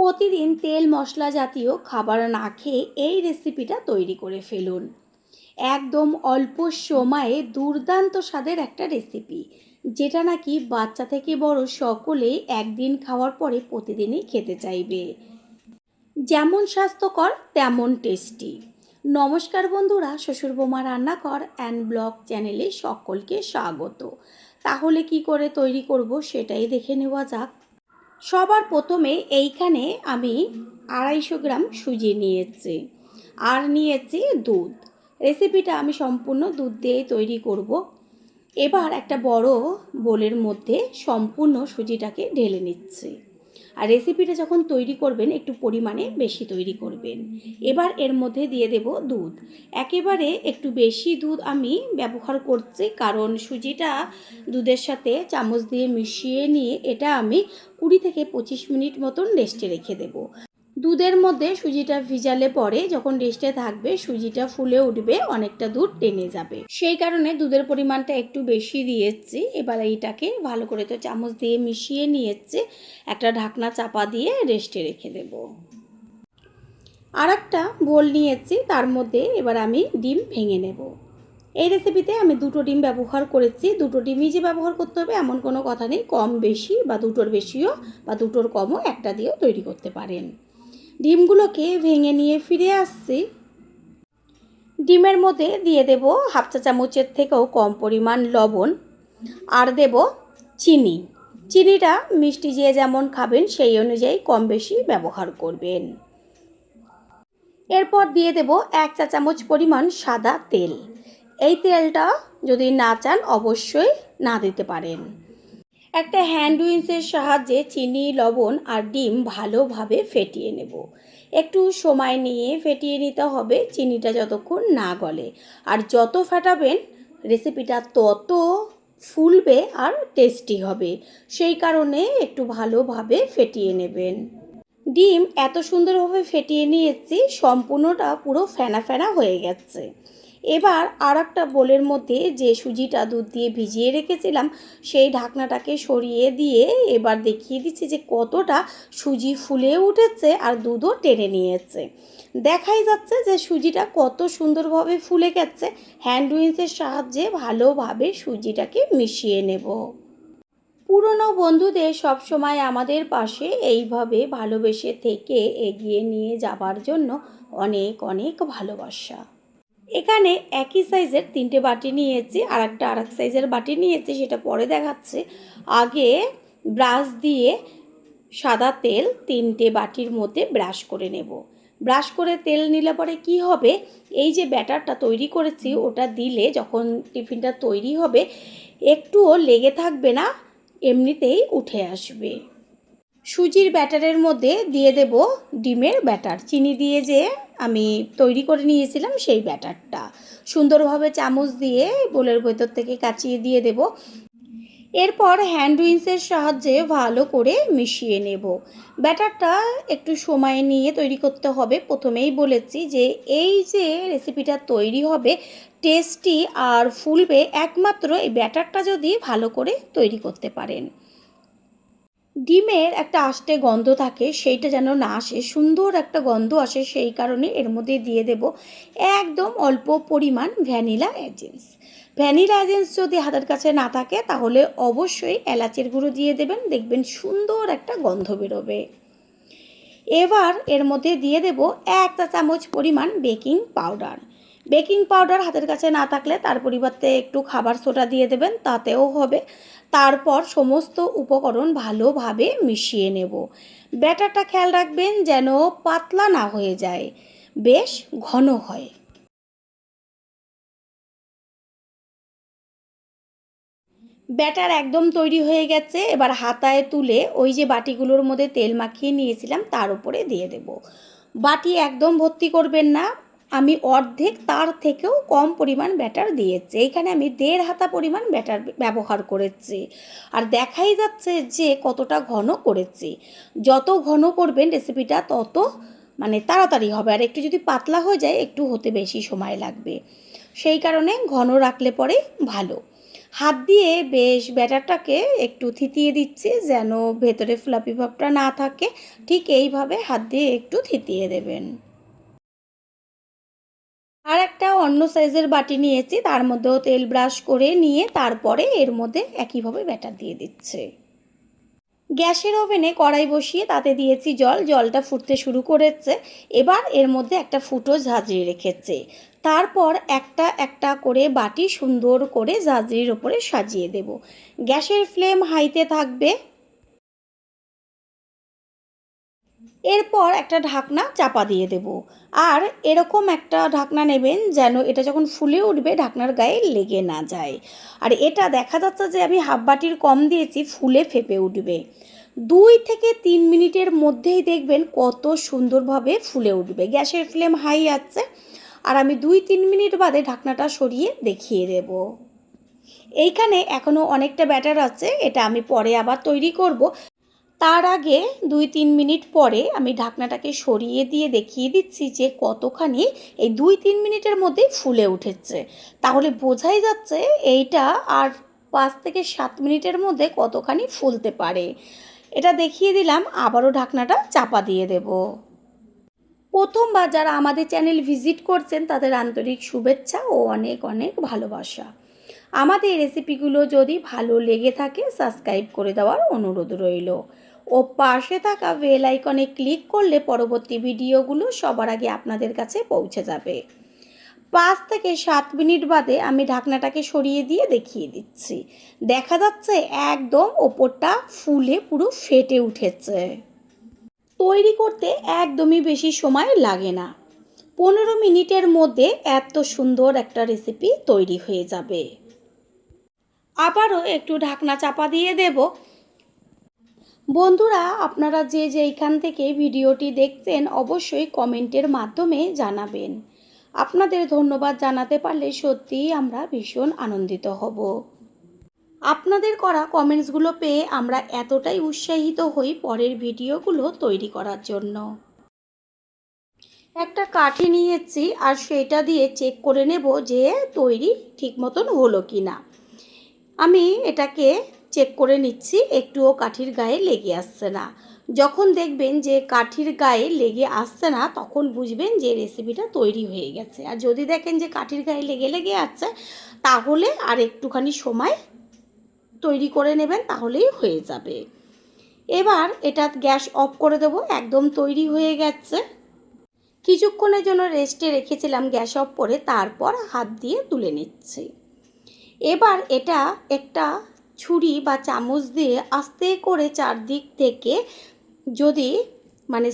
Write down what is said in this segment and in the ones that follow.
প্রতিদিন তেল মশলা জাতীয় খাবার না খেয়ে এই রেসিপিটা তৈরি করে ফেলুন। একদম অল্প সময়ে দুর্দান্ত স্বাদের একটা রেসিপি, যেটা নাকি বাচ্চা থেকে বড় সকলেই একদিন খাওয়ার পরে প্রতিদিনই খেতে চাইবে। যেমন স্বাস্থ্যকর তেমন টেস্টি। নমস্কার বন্ধুরা, শ্বশুর বৌমা রান্নাঘর অ্যান্ড ব্লগ চ্যানেলে সকলকে স্বাগত। তাহলে কি করে তৈরি করব সেটাই দেখে নেওয়া যাক। সবার প্রথমে এইখানে আমি 250 গ্রাম সুজি নিয়েছি আর নিয়েছি দুধ। রেসিপিটা আমি সম্পূর্ণ দুধ দিয়েই তৈরি করব। এবার একটা বড় বোলের মধ্যে সম্পূর্ণ সুজিটাকে ঢেলে নিচ্ছি। আর রেসিপিটা যখন তৈরি করবেন একটু পরিমাণে বেশি তৈরি করবেন। এবার এর মধ্যে দিয়ে দেব দুধ। একেবারে একটু বেশি দুধ আমি ব্যবহার করছি, কারণ সুজিটা দুধের সাথে চামচ দিয়ে মিশিয়ে নিয়ে এটা আমি 20 থেকে 25 মিনিট মতন রেস্টে রেখে দেব। দুধের মধ্যে সুজিটা ভিজালে পরে যখন রেস্টে থাকবে সুজিটা ফুলে উঠবে, অনেকটা দুধ টেনে যাবে। সেই কারণে দুধের পরিমাণটা একটু বেশি দিয়েছি। এবার এইটাকে ভালো করে তো চামচ দিয়ে মিশিয়ে নিয়েছি, একটা ঢাকনা চাপা দিয়ে রেস্টে রেখে দেব। আর একটা বোল নিয়েছি, তার মধ্যে এবার আমি ডিম ভেঙে নেব। এই রেসিপিতে আমি 2টো ডিম ব্যবহার করেছি। 2টো ডিমই যে ব্যবহার করতে হবে এমন কোনো কথা নেই, কম বেশি বা 2টোর বেশিও বা 2টোর কমও একটা দিয়েও তৈরি করতে পারেন। ডিমগুলোকে ভেঙে নিয়ে ফিরে আসছি। ডিমের মধ্যে দিয়ে দেব হাফ চা চামচের থেকেও কম পরিমাণ লবণ আর দেব চিনি। চিনিটা মিষ্টি যে যেমন খাবেন সেই অনুযায়ী কম বেশি ব্যবহার করবেন। এরপর দিয়ে দেব 1 চা চামচ পরিমাণ সাদা তেল। এই তেলটা যদি না চান অবশ্যই না দিতে পারেন। একটা হ্যান্ড উইন্সের সাহায্যে চিনি, লবণ আর ডিম ভালোভাবে ফেটিয়ে নেব। একটু সময় নিয়ে ফেটিয়ে নিতে হবে, চিনিটা যতক্ষণ না গলে। আর যত ফেটাবেন রেসিপিটা তত ফুলবে আর টেস্টি হবে, সেই কারণে একটু ভালোভাবে ফেটিয়ে নেবেন। ডিম এত সুন্দরভাবে ফেটিয়ে নিয়েছি, সম্পূর্ণটা পুরো ফেনা ফেনা হয়ে গেছে। এবার আর একটা বোলের মধ্যে যে সুজিটা দুধ দিয়ে ভিজিয়ে রেখেছিলাম সেই ঢাকনাটাকে সরিয়ে দিয়ে এবার দেখিয়ে দিচ্ছি যে কতটা সুজি ফুলে উঠেছে আর দুধও টেনে নিয়েছে। দেখাই যাচ্ছে যে সুজিটা কত সুন্দরভাবে ফুলে গেছে। হ্যান্ড উইন্সের সাহায্যে ভালোভাবে সুজিটাকে মিশিয়ে নেব। পুরনো বন্ধুদের সবসময় আমাদের পাশে এইভাবে ভালোবেসে থেকে এগিয়ে নিয়ে যাবার জন্য অনেক অনেক ভালোবাসা। এখানে একই সাইজের 3টে বাটি নিয়েছি, আর একটা আরেক সাইজের বাটি নিয়েছি, সেটা পরে দেখাচ্ছে। আগে ব্রাশ দিয়ে সাদা তেল 3টে বাটির মধ্যে ব্রাশ করে নেব। ব্রাশ করে তেল নিলে পরে কি হবে, এই যে ব্যাটারটা তৈরি করেছি ওটা দিলে যখন টিফিনটা তৈরি হবে একটুও লেগে থাকবে না, এমনিতেই উঠে আসবে। সুজির ব্যাটারের মধ্যে দিয়ে দেব ডিমের ব্যাটার। চিনি দিয়ে যে আমি তৈরি করে নিয়েছিলাম সেই ব্যাটারটা সুন্দরভাবে চামচ দিয়ে বোলের ভেতর থেকে কাচিয়ে দিয়ে দেব। এরপর হ্যান্ড উইন্সের সাহায্যে ভালো করে মিশিয়ে নেব। ব্যাটারটা একটু সময় নিয়ে তৈরি করতে হবে। প্রথমেই বলেছি যে এই যে রেসিপিটা তৈরি হবে টেস্টি আর ফুলবে একমাত্র এই ব্যাটারটা যদি ভালো করে তৈরি করতে পারেন। ডিমের একটা আষ্টে গন্ধ থাকে, সেইটা যেন না আসে, সুন্দর একটা গন্ধ আসে, সেই কারণে এর মধ্যে দিয়ে দেব একদম অল্প পরিমাণ ভ্যানিলা এসেন্স। ভ্যানিলা এসেন্স যদি হাতের কাছে না থাকে তাহলে অবশ্যই এলাচের গুঁড়ো দিয়ে দেবেন, দেখবেন সুন্দর একটা গন্ধ বেরোবে। এবার এর মধ্যে দিয়ে দেব 1 চা চামচ পরিমাণ বেকিং পাউডার। বেকিং পাউডার হাতের কাছে না থাকলে তার পরিবর্তে একটু খাবার সোডা দিয়ে দেবেন, তাতেও হবে। তারপর সমস্ত উপকরণ ভালোভাবে মিশিয়ে নেব। ব্যাটারটা খেয়াল রাখবেন যেন পাতলা না হয়ে যায়, বেশ ঘন হয়। ব্যাটার একদম তৈরি হয়ে গেছে। এবার হাতায় তুলে ওই যে বাটিগুলোর মধ্যে তেল মাখিয়ে নিয়েছিলাম তার উপরে দিয়ে দেব। বাটি একদম ভর্তি করবেন না, আমি অর্ধেক তার থেকেও কম পরিমাণ ব্যাটার দিয়েছি। এইখানে আমি 1.5 হাতা পরিমাণ ব্যাটার ব্যবহার করেছি। আর দেখাই যাচ্ছে যে কতটা ঘন করেছি। যত ঘন করবেন রেসিপিটা তত তাড়াতাড়ি হবে, আর একটু যদি পাতলা হয়ে যায় একটু হতে বেশি সময় লাগবে, সেই কারণে ঘন রাখলে পরে ভালো। হাত দিয়ে বেশ ব্যাটারটাকে একটু থিতিয়ে দিচ্ছি যেন ভেতরে ফ্লাফি ভাবটা না থাকে। ঠিক এইভাবে হাত দিয়ে একটু থিতিয়ে দেবেন। আর একটা অন্য সাইজের বাটি নিয়েছি, তার মধ্যেও তেল ব্রাশ করে নিয়ে তারপরে এর মধ্যে একইভাবে ব্যাটার দিয়ে দিচ্ছে। গ্যাসের ওভেনে কড়াই বসিয়ে তাতে দিয়েছি জল, জলটা ফুটতে শুরু করেছে। এবার এর মধ্যে একটা ফুটো ঝাঁঝরি রেখেছে। তারপর একটা একটা করে বাটি সুন্দর করে ঝাঁঝরির ওপরে সাজিয়ে দেব। গ্যাসের ফ্লেম হাইতে থাকবে। এরপর একটা ঢাকনা চাপা দিয়ে দেব। আর এরকম একটা ঢাকনা নেবেন যেন এটা যখন ফুলে উঠবে ঢাকনার গায়ে লেগে না যায়। আর এটা দেখা যাচ্ছে যে আমি হাফ বাটির কম দিয়েছি, ফুলে ফেপে উঠবে। 2 থেকে 3 মিনিটের মধ্যেই দেখবেন কত সুন্দরভাবে ফুলে উঠবে। গ্যাসের ফ্লেম হাই আছে। আর আমি 2-3 মিনিট বাদে ঢাকনাটা সরিয়ে দেখিয়ে দেব। এইখানে এখনও অনেকটা ব্যাটার আছে, এটা আমি পরে আবার তৈরি করব। তার আগে 2-3 মিনিট পরে আমি ঢাকনাটাকে সরিয়ে দিয়ে দেখিয়ে দিচ্ছি যে কতখানি এই 2-3 মিনিটের মধ্যেই ফুলে উঠেছে। তাহলে বোঝাই যাচ্ছে এইটা আর 5 থেকে 7 মিনিটের মধ্যে কতখানি ফুলতে পারে। এটা দেখিয়ে দিলাম, আবারও ঢাকনাটা চাপা দিয়ে দেব। প্রথমবার যারা আমাদের চ্যানেল ভিজিট করছেন তাদের আন্তরিক শুভেচ্ছা ও অনেক অনেক ভালোবাসা। আমাদের রেসিপিগুলো যদি ভালো লেগে থাকে সাবস্ক্রাইব করে দেওয়ার অনুরোধ রইল ও পাশে থাকা বেল আইকনে ক্লিক করলে পরবর্তী ভিডিওগুলো সবার আগে আপনাদের কাছে পৌঁছে যাবে। 5 থেকে 7 মিনিট বাদে আমি ঢাকনাটাকে সরিয়ে দিয়ে দেখিয়ে দিচ্ছি। দেখা যাচ্ছে একদম ওপরটা ফুলে পুরো ফেটে উঠেছে। তৈরি করতে একদমই বেশি সময় লাগে না। 15 মিনিটের মধ্যে এত সুন্দর একটা রেসিপি তৈরি হয়ে যাবে। আবারও একটু ঢাকনা চাপা দিয়ে দেব। বন্ধুরা, আপনারা যে যেইখান থেকে ভিডিওটি দেখছেন অবশ্যই কমেন্টের মাধ্যমে জানাবেন। আপনাদের ধন্যবাদ জানাতে পারলে সত্যিই আমরা ভীষণ আনন্দিত হব। আপনাদের করা কমেন্টসগুলো পেয়ে আমরা এতটাই উৎসাহিত হই পরের ভিডিওগুলো তৈরি করার জন্য। একটা কাঠি নিয়েছি আর সেটা দিয়ে চেক করে নেব যে তৈরি ঠিক মতন হলো কি না। আমি এটাকে চেক করে নিচ্ছি, একটুও কাঠির গায়ে লেগে আসছে না। যখন দেখবেন যে কাঠির গায়ে লেগে আসছে না তখন বুঝবেন যে রেসিপিটা তৈরি হয়ে গেছে। আর যদি দেখেন যে কাঠির গায়ে লেগে লেগে আছে তাহলে আর একটুখানি সময় তৈরি করে নেবেন, তাহলেই হয়ে যাবে। এবার এটা গ্যাস অফ করে দেবো। একদম তৈরি হয়ে গেছে। কিছুক্ষণের জন্য রেস্টে রেখেছিলাম গ্যাস অফ করে, তারপর হাত দিয়ে তুলে নিচ্ছি। এবার এটা একটা ছুরি বা চামচ দিয়ে আস্তে করে চারদিক থেকে যদি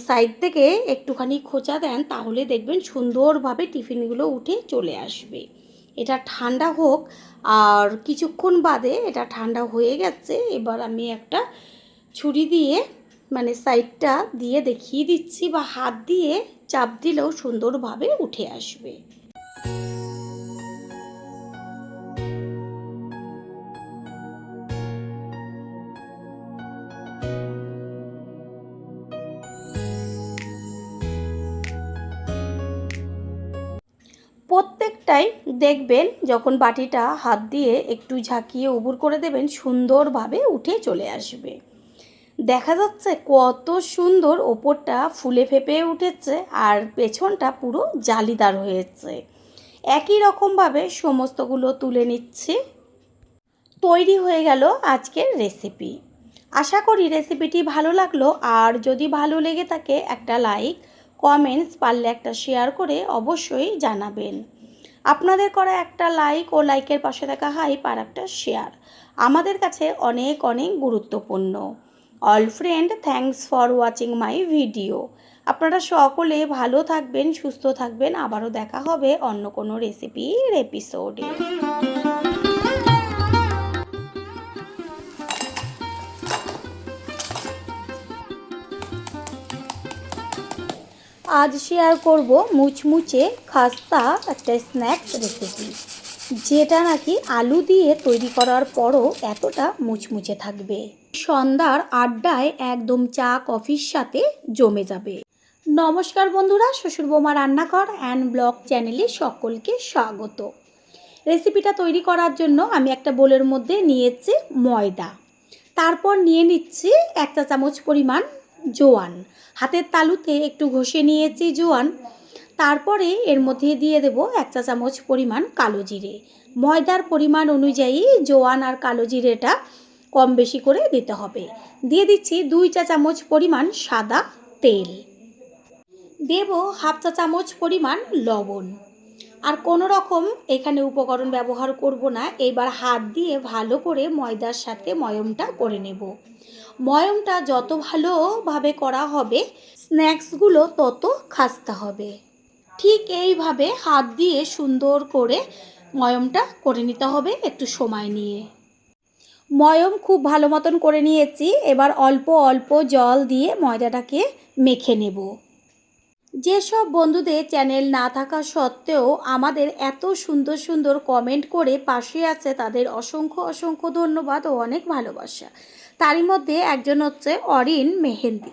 সাইড থেকে একটুখানি খোঁচা দেন তাহলে দেখবেন সুন্দরভাবে টিফিনগুলো উঠে চলে আসবে। এটা ঠান্ডা হোক। আর কিছুক্ষণ বাদে এটা ঠান্ডা হয়ে গেছে। এবার আমি একটা ছুরি দিয়ে সাইডটা দিয়ে দেখিয়ে দিচ্ছি, বা হাত দিয়ে চাপ দিলেও সুন্দরভাবে উঠে আসবে। প্রত্যেকটাই দেখবেন যখন বাটিটা হাত দিয়ে একটু ঝাঁকিয়ে উবুর করে দেবেন সুন্দরভাবে উঠে চলে আসবে। দেখা যাচ্ছে কত সুন্দর ওপরটা ফুলে ফেপে উঠেছে আর পেছনটা পুরো জালিদার হয়েছে। একই রকমভাবে সমস্তগুলো তুলে নিচ্ছি। তৈরি হয়ে গেল আজকের রেসিপি। আশা করি রেসিপিটি ভালো লাগলো। আর যদি ভালো লেগে থাকে একটা লাইক, কমেন্টস, পারলে একটা শেয়ার করে অবশ্যই জানাবেন। আপনাদের করা একটা লাইক ও লাইকের পাশে থাকা হাইপ আর একটা শেয়ার আমাদের কাছে অনেক অনেক গুরুত্বপূর্ণ। All friend, thanks for watching my video. আপনারা সকলে ভালো থাকবেন, সুস্থ থাকবেন। আবারও দেখা হবে অন্য কোনো রেসিপির এপিসোডে। আজ শেয়ার করব মুচমুচে খাস্তা একটা স্ন্যাক্স রেসিপি, যেটা নাকি আলু দিয়ে তৈরি করার পরও এতটা মুচমুচে থাকবে। সন্ধ্যার আড্ডায় একদম চা কফির সাথে জমে যাবে। নমস্কার বন্ধুরা, শ্বশুর বৌমা রান্নাঘর অ্যান্ড ব্লগ চ্যানেলে সকলকে স্বাগত। রেসিপিটা তৈরি করার জন্য আমি একটা বোলের মধ্যে নিয়েছি ময়দা, তারপর নিয়ে নিচ্ছি 1 চা চামচ পরিমাণ জোয়ান, হাতের তালুতে একটু ঘষে নিয়েছি জোয়ান। তারপরে এর মধ্যে দিয়ে দেব 1 চা চামচ পরিমাণ কালো জিরে। ময়দার পরিমাণ অনুযায়ী জোয়ান আর কালো জিরেটা কম বেশি করে দিতে হবে। দিয়ে দিচ্ছি 2 চা চামচ পরিমাণ সাদা তেল, দেব হাফ চা চামচ পরিমাণ লবণ। আর কোনো রকম এখানে উপকরণ ব্যবহার করব না। এবার হাত দিয়ে ভালো করে ময়দার সাথে ময়মটা করে নেব। ময়মটা যত ভালোভাবে করা হবে স্ন্যাক্সগুলো তত খাস্তা হবে। ঠিক এইভাবে হাত দিয়ে সুন্দর করে ময়মটা করে নিতে হবে একটু সময় নিয়ে। ময়ম খুব ভালো মতন করে নিয়েছি। এবার অল্প অল্প জল দিয়ে ময়দাটাকে মেখে নেব। যেসব বন্ধুদের চ্যানেল না থাকা সত্ত্বেও আমাদের এত সুন্দর সুন্দর কমেন্ট করে পাশে আছে তাদের অসংখ্য অসংখ্য ধন্যবাদ ও অনেক ভালোবাসা। তারই মধ্যে একজন হচ্ছে অরিন মেহেন্দি,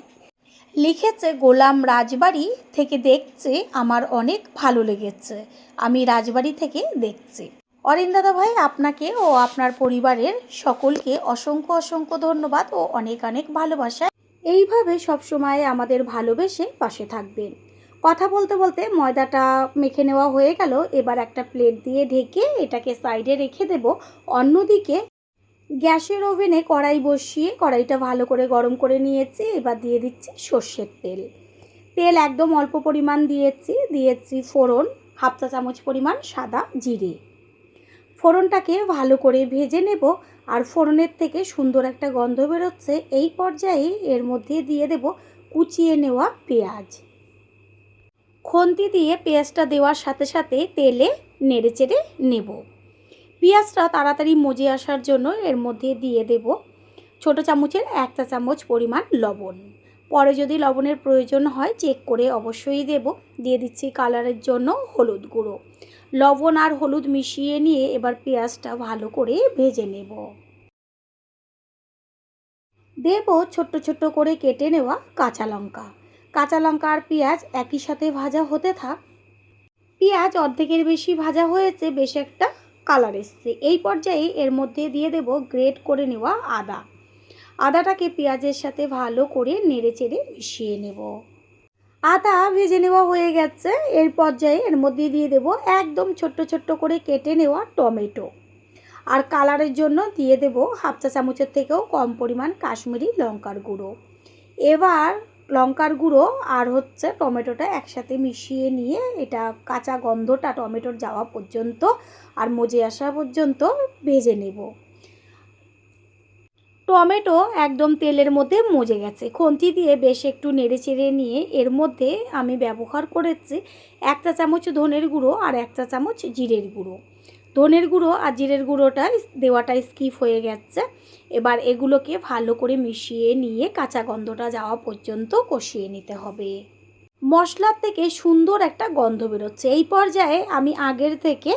লিখেছে গোলাম রাজবাড়ি থেকে দেখছে, আমার অনেক ভালো লেগেছে, আমি রাজবাড়ি থেকে দেখছি। অরিন দাদা ভাই, আপনাকে ও আপনার পরিবারের সকলকে অসংখ্য অসংখ্য ধন্যবাদ ও অনেক অনেক ভালোবাসা। এইভাবে সবসময় আমাদের ভালোবেসে পাশে থাকবেন। কথা বলতে বলতে ময়দাটা মেখে নেওয়া হয়ে গেল। এবার একটা প্লেট দিয়ে ঢেকে এটাকে সাইডে রেখে দেব। অন্যদিকে গ্যাসের ওভেনে কড়াই বসিয়ে কড়াইটা ভালো করে গরম করে নিয়েছি। এবার দিয়ে দিচ্ছি সর্ষের তেল। তেল একদম অল্প পরিমাণ দিয়েছি ফোড়ন, হাফ চা চামচ পরিমাণ সাদা জিরে। ফোড়নটাকে ভালো করে ভেজে নেব। আর ফোড়নের থেকে সুন্দর একটা গন্ধ বেরোচ্ছে। এই পর্যায়ে এর মধ্যে দিয়ে দেব কুচিয়ে নেওয়া পেঁয়াজ। খুন্তি দিয়ে পেঁয়াজটা দেওয়ার সাথে সাথে তেলে নেড়েচেড়ে নেব। পেঁয়াজটা তাড়াতাড়ি মজে আসার জন্য এর মধ্যে দিয়ে দেব ছোটো চামচের 1 চা চামচ পরিমাণ লবণ। পরে যদি লবণের প্রয়োজন হয় চেক করে অবশ্যই দেব। দিয়ে দিচ্ছি কালারের জন্য হলুদ গুঁড়ো। লবণ আর হলুদ মিশিয়ে নিয়ে এবার পেঁয়াজটা ভালো করে ভেজে নেব। দেব ছোট্ট ছোট্ট করে কেটে নেওয়া কাঁচা লঙ্কা। কাঁচা লঙ্কা আর পেঁয়াজ একই সাথে ভাজা হতে থাক। পেঁয়াজ অর্ধেকের বেশি ভাজা হয়েছে, বেশ একটা কালার এসছে। এই পর্যায়ে এর মধ্যে দিয়ে দেব গ্রেট করে নেওয়া আদা। আদাটাকে পেঁয়াজের সাথে ভালো করে নেড়েচেড়ে মিশিয়ে নেব। আদা ভেজে নেওয়া হয়ে গেছে। এর পর্যায়ে এর মধ্যে দিয়ে দেব একদম ছোট্ট ছোট্ট করে কেটে নেওয়া টমেটো। আর কালারের জন্য দিয়ে দেব হাফ চা চামচের থেকেও কম পরিমাণ কাশ্মীরি লঙ্কার গুঁড়ো। এবার লঙ্কার গুঁড়ো আর টমেটোটা একসাথে মিশিয়ে নিয়ে এটা কাঁচা গন্ধটা টমেটোর যাওয়া পর্যন্ত আর মজে আসা পর্যন্ত ভেজে নেব। টমেটো একদম তেলের মধ্যে মজে গেছে। খুন্তি দিয়ে বেশ একটু নেড়েচেড়ে নিয়ে এর মধ্যে আমি ব্যবহার করেছি 1 চা চামচ ধনের গুঁড়ো আর 1 চা চামচ জিরের গুঁড়ো। ধনের গুঁড়ো আর জিরের গুঁড়োটা দেওয়াটা স্কিপ হয়ে গেছে। এবার এগুলোকে ভালো করে মিশিয়ে নিয়ে কাঁচা গন্ধটা যাওয়া পর্যন্ত কষিয়ে নিতে হবে। মশলার থেকে সুন্দর একটা গন্ধ বেরোচ্ছে। এই পর্যায়ে আমি আগের থেকে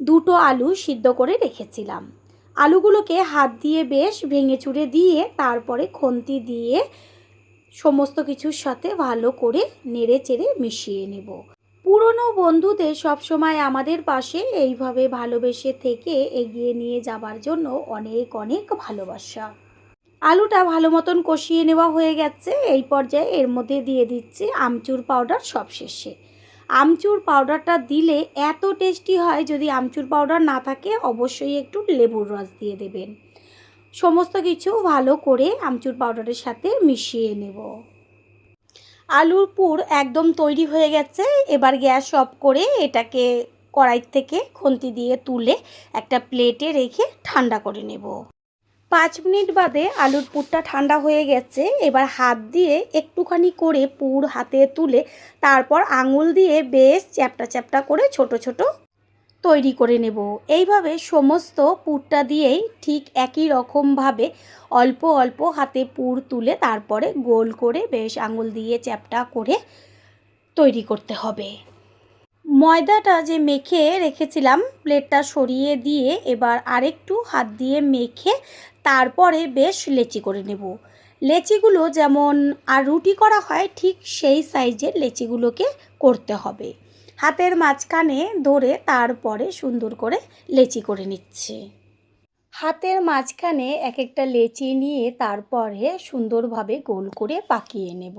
2টো আলু সিদ্ধ করে রেখেছিলাম। আলুগুলোকে হাত দিয়ে বেশ ভেঙে চুড়ে দিয়ে তারপরে খুন্তি দিয়ে সমস্ত কিছুর সাথে ভালো করে নেড়ে চেড়ে মিশিয়ে নেব। পুরনো বন্ধুদের সবসময় আমাদের পাশে এইভাবে ভালোবেসে থেকে এগিয়ে নিয়ে যাবার জন্য অনেক অনেক ভালোবাসা। আলুটা ভালো মতন কষিয়ে নেওয়া হয়ে গেছে। এই পর্যায়ে এর মধ্যে দিয়ে দিচ্ছি আমচুর পাউডার সবশেষে। আমচুর পাউডারটা দিলে এত টেস্টি হয়, যদি আমচুর পাউডার না থাকে অবশ্যই একটু লেবুর রস দিয়ে দেবেন। সমস্ত কিছু ভালো করে আমচুর পাউডারের সাথে মিশিয়ে নেব। আলুর পুর একদম তৈরি হয়ে গেছে। এবার গ্যাস অফ করে এটাকে কড়াই থেকে খুন্তি দিয়ে তুলে একটা প্লেটে রেখে ঠান্ডা করে নেব। 5 মিনিট বাদে আলুর পুরটা ঠান্ডা হয়ে গেছে। এবার হাত দিয়ে একটুখানি করে পুর হাতে তুলে তারপর আঙুল দিয়ে বেশ চ্যাপটা চ্যাপটা করে ছোট ছোট তৈরি করে নেব। এইভাবে সমস্ত পুরটা দিয়েই ঠিক একই রকমভাবে অল্প অল্প হাতে পুর তুলে তারপরে গোল করে বেশ আঙুল দিয়ে চ্যাপটা করে তৈরি করতে হবে। ময়দাটা যে মেখে রেখেছিলাম প্লেটটা সরিয়ে দিয়ে এবার আরেকটু হাত দিয়ে মেখে তারপরে বেশ লেচি করে নেব। লেচিগুলো যেমন আর রুটি করা হয় ঠিক সেই সাইজের লেচিগুলোকে করতে হবে। হাতের মাঝখানে ধরে তারপরে সুন্দর করে লেচি করে নিচ্ছি। হাতের মাঝখানে এক একটা লেচি নিয়ে তারপরে সুন্দরভাবে গোল করে পাকিয়ে নেব।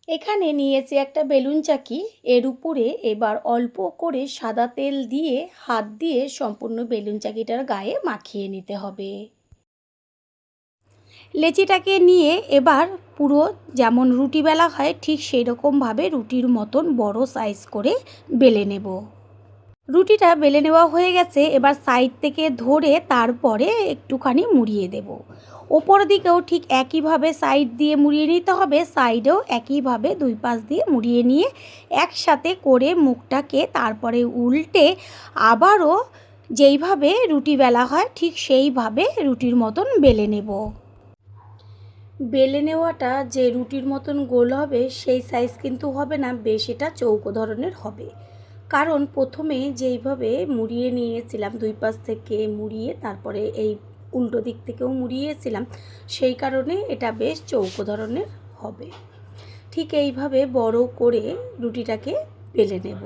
এখানে নিয়েছি একটা বেলুন চাকি, এর উপরে এবার অল্প করে সাদা তেল দিয়ে হাত দিয়ে সম্পূর্ণ বেলুন চাকিটার গায়ে মাখিয়ে নিতে হবে। লেচিটাকে নিয়ে এবার পুরো যেমন রুটি বেলা হয় ঠিক সেই রকমভাবে রুটির মতন বড় সাইজ করে বেলে নেব। রুটিটা বেলে নেওয়া হয়ে গেছে, এবার সাইড থেকে ধরে তারপরে একটুখানি মুড়িয়ে দেব। ওপর দিকেও ঠিক একইভাবে সাইড দিয়ে মুড়িয়ে নিতে হবে, সাইডেও একইভাবে দুই পাশ দিয়ে মুড়িয়ে নিয়ে একসাথে করে মুখটাকে তারপরে উল্টে আবারও যেইভাবে রুটি বেলা হয় ঠিক সেইভাবে রুটির মতন বেলে নেব। বেলে নেওয়াটা যে রুটির মতন গোল হবে সেই সাইজ কিন্তু হবে না, বেশ এটা চৌকো ধরনের হবে। কারণ প্রথমে যেইভাবে মুড়িয়ে নিয়েছিলাম দুই পাশ থেকে মুড়িয়ে তারপরে এই উল্টো দিক থেকেও মুড়িয়েছিলাম, সেই কারণে এটা বেশ চৌকো ধরনের হবে। ঠিক এইভাবে বড় করে রুটিটাকে বেলে নেব।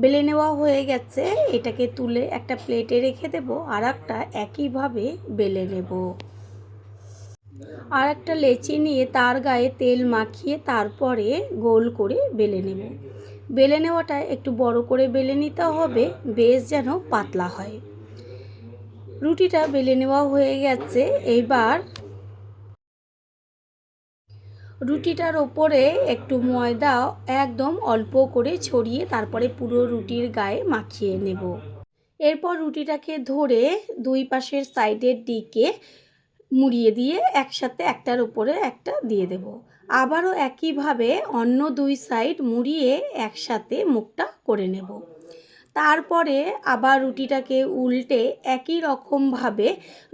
বেলে নেওয়া হয়ে গেছে, এটাকে তুলে একটা প্লেটে রেখে দেব, আর একটা একইভাবে বেলে নেব। আর একটা লেচি নিয়ে তার গায়ে তেল মাখিয়ে তারপরে গোল করে বেলে নেব। বেলে নেওয়াটা একটু বড় করে বেলে নিতে হবে, বেশ যেন পাতলা হয়। রুটিটা বেলে নেওয়া হয়ে গেছে, এইবার রুটিটার ওপরে একটু ময়দা একদম অল্প করে ছড়িয়ে তারপরে পুরো রুটির গায়ে মাখিয়ে নেব। এরপর রুটিটাকে ধরে দুই পাশের সাইডের দিকে মুড়িয়ে দিয়ে একসাথে একটার উপরে একটা দিয়ে দেব। আবারও একইভাবে অন্য দুই সাইড মুড়িয়ে একসাথে মুখটা করে নেব। তারপরে আবার রুটিটাকে উল্টে একই রকমভাবে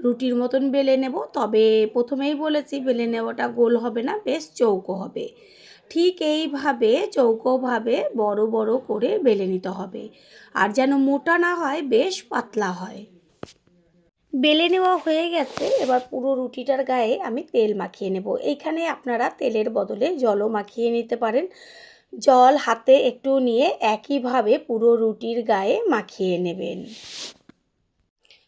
রুটির মতন বেলে নেব, তবে প্রথমেই বলেছি বেলে নেওয়াটা গোল হবে না, বেশ চৌকো হবে। ঠিক এইভাবে চৌকোভাবে বড় বড় করে বেলে নিতে হবে, আর যেন মোটা না হয়, বেশ পাতলা হয়। বেলে নেওয়া হয়ে গেছে, এবার পুরো রুটিটার গায়ে আমি তেল মাখিয়ে নেব। এইখানে আপনারা তেলের বদলে জলও মাখিয়ে নিতে পারেন। জল হাতে একটু নিয়ে একইভাবে পুরো রুটির গায়ে মাখিয়ে নেবেন।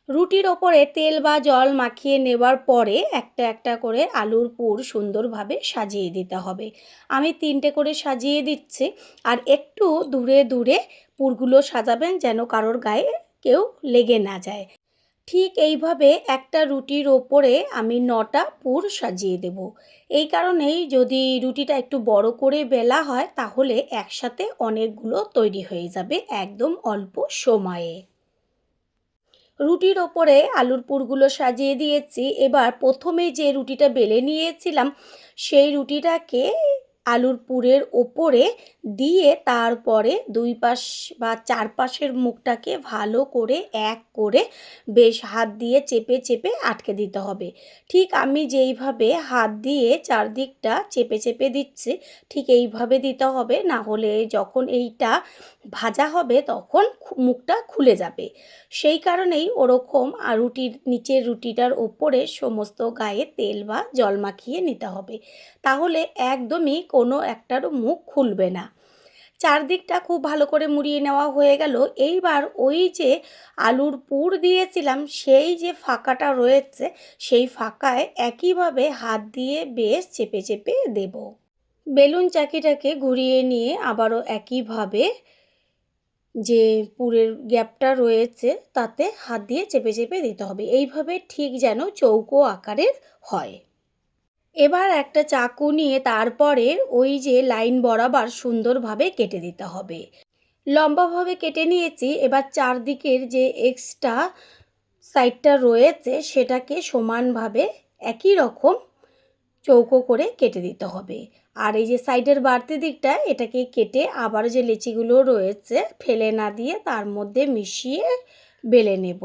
রুটির ওপরে তেল বা জল মাখিয়ে নেবার পরে একটা একটা করে আলুর পুর সুন্দরভাবে সাজিয়ে দিতে হবে। আমি 3টে করে সাজিয়ে দিচ্ছি, আর একটু দূরে দূরে পুরগুলো সাজাবেন যেন কারোর গায়ে কেউ লেগে না যায়। ঠিক এইভাবে একটা রুটির ওপরে আমি 9টা পুর সাজিয়ে দেব। এই কারণেই যদি রুটিটা একটু বড় করে বেলা হয় তাহলে একসাথে অনেকগুলো তৈরি হয়ে যাবে একদম অল্প সময়ে। রুটির ওপরে আলুর পুরগুলো সাজিয়ে দিয়েছি। এবার প্রথমে যে রুটিটা বেলে নিয়েছিলাম সেই রুটিটাকে আলুর পুরের ওপরে দিয়ে তারপরে দুই পাশ বা চারপাশের মুখটাকে ভালো করে এক করে বেশ হাত দিয়ে চেপে চেপে আটকে দিতে হবে। ঠিক আমি যেইভাবে হাত দিয়ে চারদিকটা চেপে চেপে দিচ্ছি ঠিক এইভাবে দিতে হবে, না হলে যখন এইটা ভাজা হবে তখন মুখটা খুলে যাবে। সেই কারণেই ওরকম রুটির নিচের রুটিটার ওপরে সমস্ত গায়ে তেল বা জল মাখিয়ে নিতে হবে, তাহলে একদমই কোনো একটারও মুখ খুলবে না। চারদিকটা খুব ভালো করে মুড়িয়ে নেওয়া হয়ে গেল। এইবার ওই যে আলুর পুর দিয়েছিলাম সেই যে ফাঁকাটা রয়েছে সেই ফাঁকায় একইভাবে হাত দিয়ে বেশ চেপে চেপে দেব। বেলুন চাকিটাকে ঘুরিয়ে নিয়ে আবারও একইভাবে যে পুরের গ্যাপটা রয়েছে তাতে হাত দিয়ে চেপে চেপে দিতে হবে, এইভাবে ঠিক যেন চৌকো আকারের হয়। এবার একটা চাকু নিয়ে তারপরে ওই যে লাইন বরাবর সুন্দরভাবে কেটে দিতে হবে। লম্বাভাবে কেটে নিয়েছি, এবার চারদিকের যে এক্সট্রা সাইডটা রয়েছে সেটাকে সমানভাবে একই রকম চৌকো করে কেটে দিতে হবে। আর এই যে সাইডের বাড়তি দিকটা এটাকে কেটে আবার যে লেচিগুলো রয়েছে ফেলে না দিয়ে তার মধ্যে মিশিয়ে বেলে নেব।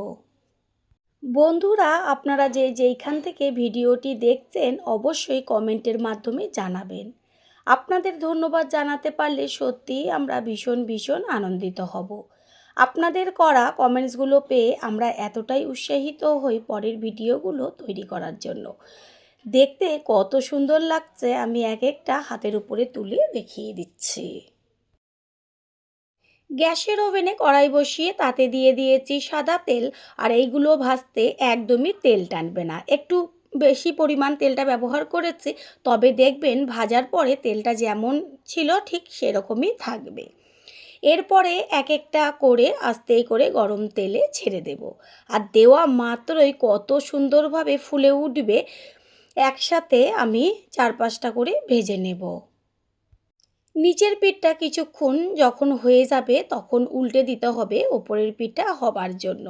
বন্ধুরা, আপনারা যেইখান থেকে ভিডিওটি দেখছেন অবশ্যই কমেন্টের মাধ্যমে জানাবেন। আপনাদের ধন্যবাদ জানাতে পারলে সত্যিই আমরা ভীষণ ভীষণ আনন্দিত হব। আপনাদের করা কমেন্টসগুলো পেয়ে আমরা এতটাই উৎসাহিত হই পরের ভিডিওগুলো তৈরি করার জন্য। দেখতে কত সুন্দর লাগছে আমি এক একটা হাতের উপরে তুলে দেখিয়ে দিচ্ছি। গ্যাসের ওভেনে কড়াই বসিয়ে তাতে দিয়ে দিয়েছি সাদা তেল। আর এইগুলো ভাজতে একদমই তেল টানবে না, একটু বেশি পরিমাণ তেলটা ব্যবহার করেছি, তবে দেখবেন ভাজার পরে তেলটা যেমন ছিল ঠিক সেরকমই থাকবে। এরপরে এক একটা করে আস্তে করে গরম তেলে ছেড়ে দেব। আর দেওয়া মাত্রই কত সুন্দরভাবে ফুলে উঠবে। একসাথে আমি 4-5টা করে ভেজে নেব। নিচের পিঠটা কিছুক্ষণ যখন হয়ে যাবে তখন উল্টে দিতে হবে ওপরের পিঠটা হবার জন্য।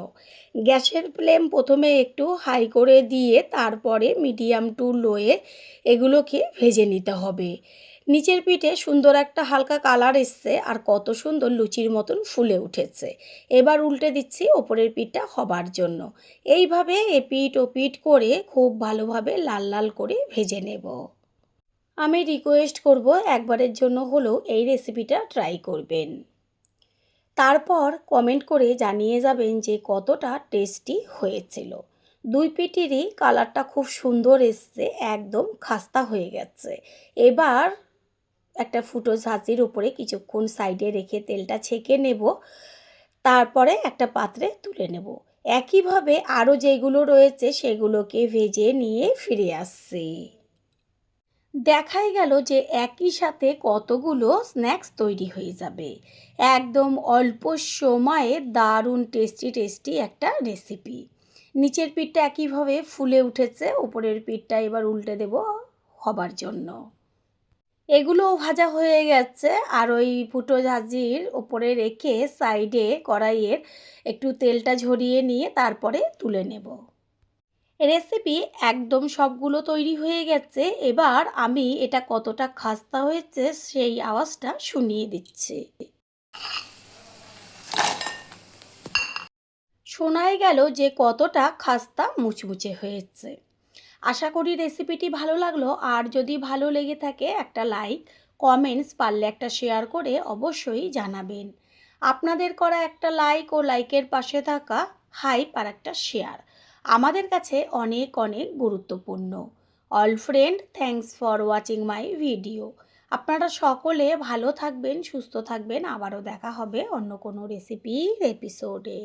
গ্যাসের ফ্লেম প্রথমে একটু হাই করে দিয়ে তারপরে মিডিয়াম টু লোয়ে এগুলোকে ভেজে নিতে হবে। নিচের পিঠে সুন্দর একটা হালকা কালার এসছে আর কত সুন্দর লুচির মতন ফুলে উঠেছে। এবার উল্টে দিচ্ছি ওপরের পিঠটা হবার জন্য। এইভাবে এপিঠ ওপিঠ করে খুব ভালোভাবে লাল লাল করে ভেজে নেব। আমি রিকোয়েস্ট করব একবারের জন্য হলেও এই রেসিপিটা ট্রাই করবেন। তারপর কমেন্ট করে জানিয়ে যাবেন যে কতটা টেস্টি হয়েছিল। দুই পিঠেরই কালারটা খুব সুন্দর এসছে, একদম খাস্তা হয়ে গেছে। এবার একটা ফুটো ঝাঁঝির উপরে কিছুক্ষণ সাইডে রেখে তেলটা ছেঁকে নেব, তারপরে একটা পাত্রে তুলে নেব। একইভাবে আরও যেগুলো রয়েছে সেগুলোকে ভেজে নিয়ে ফিরে আসছি। দেখাই গেল যে একই সাথে কতগুলো স্ন্যাক্স তৈরি হয়ে যাবে। একদম অল্প সময়ে দারুণ টেস্টি টেস্টি একটা রেসিপি। নিচের পিঠটা একইভাবে ফুলে উঠেছে, উপরের পিঠটা এবার উল্টে দেব হবার জন্য। এগুলোও ভাজা হয়ে গেছে। আর ওই ফুটো ঝাঁঝির ওপরে রেখে সাইডে কড়াইয়ের একটু তেলটা ঝরিয়ে নিয়ে তারপরে তুলে নেব। রেসিপি একদম সবগুলো তৈরি হয়ে গেছে। এবার আমি এটা কতটা খাস্তা হয়েছে সেই আওয়াজটা শুনিয়ে দিচ্ছি। শোনাই গেল যে কতটা খাস্তা মুচমুচে হয়েছে। আশা করি রেসিপিটি ভালো লাগলো। আর যদি ভালো লেগে থাকে একটা লাইক, কমেন্টস, পারলে একটা শেয়ার করে অবশ্যই জানাবেন। আপনাদের করা একটা লাইক ও লাইকের পাশে থাকা হাইপ আর একটা শেয়ার আমাদের কাছে অনেক অনেক গুরুত্বপূর্ণ। All friend, thanks for watching my video. আপনারা সকলে ভালো থাকবেন, সুস্থ থাকবেন। আবারও দেখা হবে অন্য কোনো রেসিপির এপিসোডে।